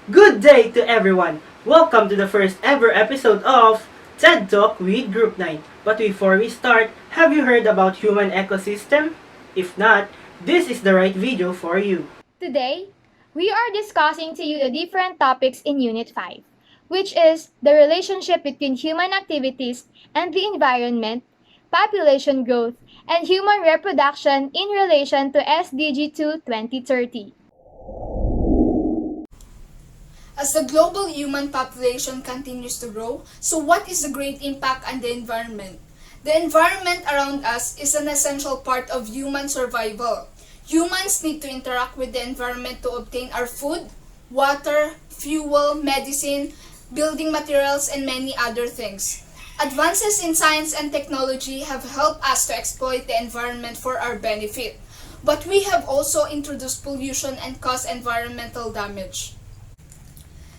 Good day to everyone! Welcome to the first ever episode of TED Talk with Group 9. But before we start, have you heard about human ecosystem? If not, this is the right video for you. Today, we are discussing to you the different topics in Unit 5, which is the relationship between human activities and the environment, population growth, and human reproduction in relation to SDG 2 2030. As the global human population continues to grow, so what is the great impact on the environment? The environment around us is an essential part of human survival. Humans need to interact with the environment to obtain our food, water, fuel, medicine, building materials, and many other things. Advances in science and technology have helped us to exploit the environment for our benefit. But we have also introduced pollution and caused environmental damage.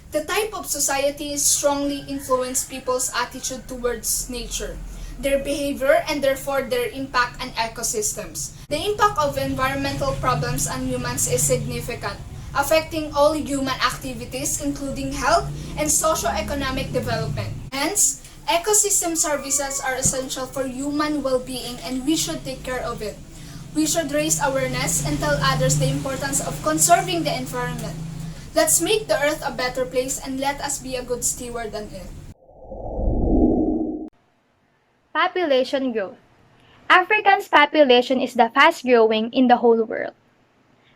The type of society strongly influences people's attitude towards nature, their behavior, and therefore their impact on ecosystems. The impact of environmental problems on humans is significant, affecting all human activities including health and socio-economic development. Hence, ecosystem services are essential for human well-being and we should take care of it. We should raise awareness and tell others the importance of conserving the environment. Let's make the earth a better place and let us be a good steward on it. Population growth. Africa's population is the fast growing in the whole world.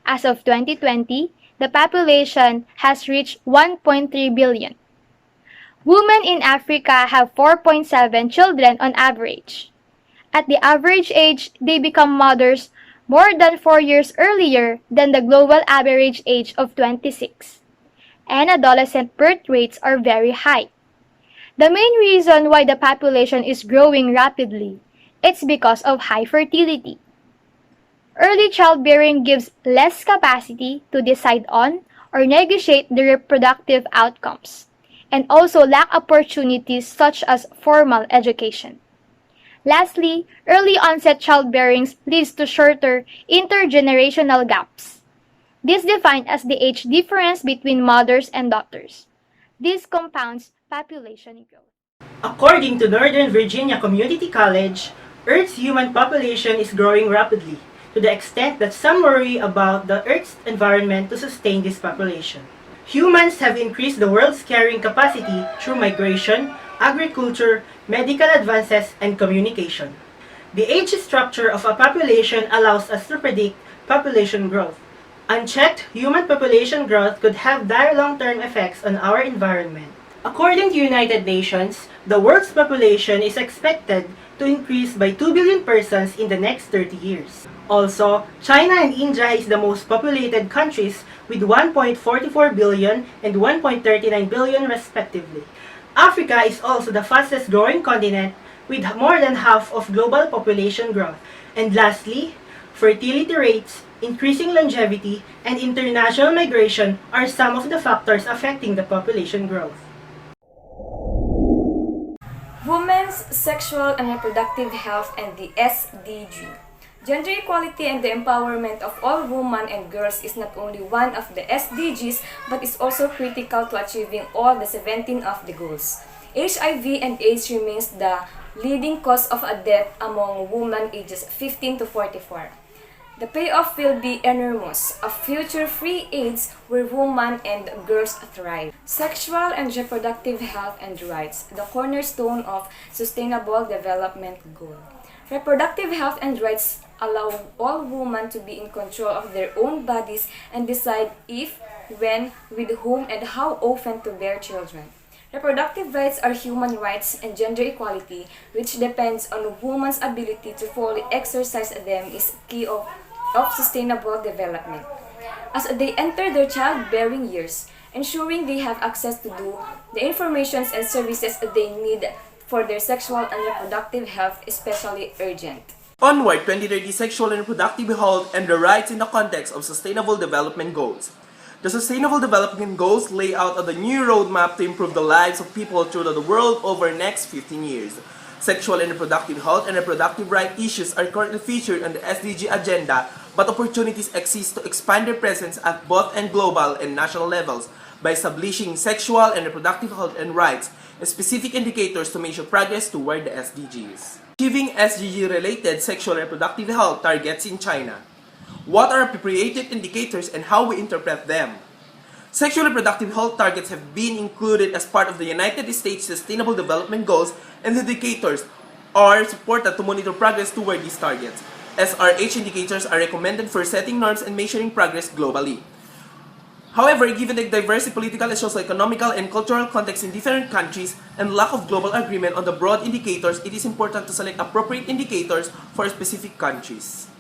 As of 2020, the population has reached 1.3 billion. Women in Africa have 4.7 children on average. At the average age, they become mothers more than 4 years earlier than the global average age of 26. And adolescent birth rates are very high. The main reason why the population is growing rapidly is because of high fertility. Early childbearing gives less capacity to decide on or negotiate the reproductive outcomes, and also lack opportunities such as formal education. Lastly, early onset childbearing leads to shorter intergenerational gaps. This is defined as the age difference between mothers and daughters. This compounds population growth. According to Northern Virginia Community College, Earth's human population is growing rapidly, to the extent that some worry about the Earth's environment to sustain this population. Humans have increased the world's carrying capacity through migration, agriculture, medical advances, and communication. The age structure of a population allows us to predict population growth. Unchecked human population growth could have dire long-term effects on our environment. According to United Nations, the world's population is expected to increase by 2 billion persons in the next 30 years. Also, China and India is the most populated countries with 1.44 billion and 1.39 billion respectively. Africa is also the fastest growing continent with more than half of global population growth. And lastly, fertility rates, increasing longevity, and international migration are some of the factors affecting the population growth. Women's sexual and reproductive health and the SDG. Gender equality and the empowerment of all women and girls is not only one of the SDGs but is also critical to achieving all the 17 of the goals. HIV and AIDS remains the leading cause of a death among women ages 15 to 44. The payoff will be enormous, a future-free AIDS where women and girls thrive. Sexual and reproductive health and rights, the cornerstone of Sustainable Development Goal. Reproductive health and rights allow all women to be in control of their own bodies and decide if, when, with whom, and how often to bear children. Reproductive rights are human rights and gender equality, which depends on women's ability to fully exercise them is key of sustainable development. As they enter their childbearing years, ensuring they have access to do the information and services they need for their sexual and reproductive health especially urgent. Onward 2030 Sexual and Reproductive Health and the Rights in the Context of Sustainable Development Goals. The Sustainable Development Goals lay out a new roadmap to improve the lives of people throughout the world over the next 15 years. Sexual and reproductive health and reproductive right issues are currently featured on the SDG agenda, but opportunities exist to expand their presence at both and global and national levels by establishing sexual and reproductive health and rights as specific indicators to measure progress toward the SDGs. Achieving SDG-related sexual and reproductive health targets in China. What are appropriate indicators and how we interpret them? Sexual and reproductive health targets have been included as part of the United States Sustainable Development Goals, and the indicators are supported to monitor progress toward these targets. SRH indicators are recommended for setting norms and measuring progress globally. However, given the diverse political, socio-economical, and cultural context in different countries and lack of global agreement on the broad indicators, it is important to select appropriate indicators for specific countries.